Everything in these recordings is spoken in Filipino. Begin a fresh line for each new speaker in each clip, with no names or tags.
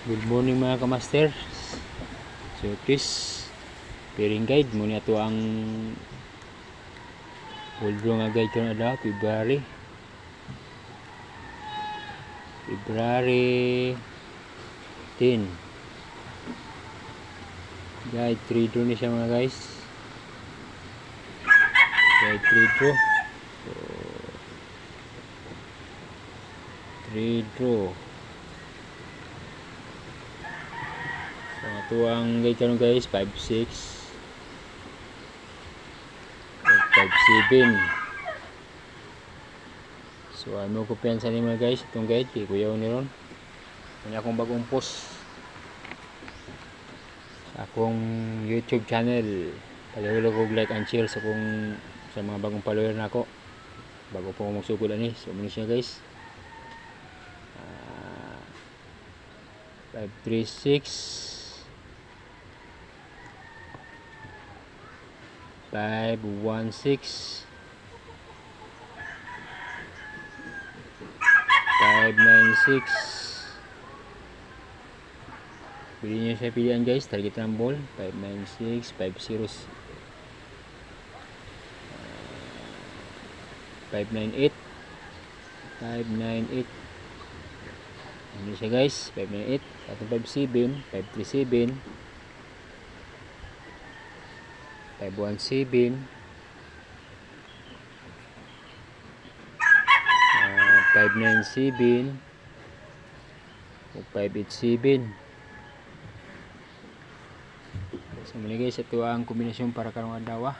Good morning mga kamaster. So this pairing guide muna ito ang old draw nga guide karon adlaw February 10. Guide 3 draw ni siya mga guys. Guide 3 draw. So 3 draw. So ito ang guide karon guys 5-6 5-7. So ano ko piyansa ni mga guys itong guide kay kuya ni ron. Kanya akong bagong post sa akong YouTube channel. Palihulog og like and share sa mga bagong follower na ako. Bago po ako magsugod ani. So muna siya guys. 5-3-6 5-1-6 5-9-6. Pili nyo siya pilihan guys. Target rumble 5-9-6 5-0 5-9-8 5-9-8. Ano siya guys 5-9-8 5-7 5-3-7 5-1-7 5-9-7 5-8-7. So muna guys ito ang kombinasyon para karong adlaw.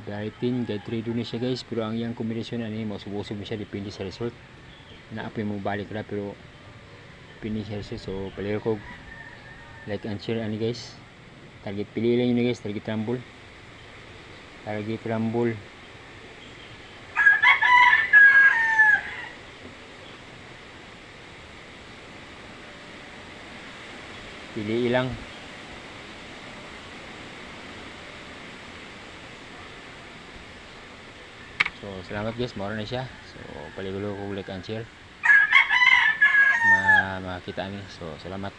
Guide 10 guide 3 doon siya guys, pero ang iyang kombinasyon ani mausub-usub siya depende sa result. Naapoy mo balik ra pero depende sa result. So palihog ko like and share ani guys. Target pili lang yun guys, target rumble. Target rumble. Pili lang. So salamat guys, mao na siya. So palihog ko like and share. Makita ni. So salamat.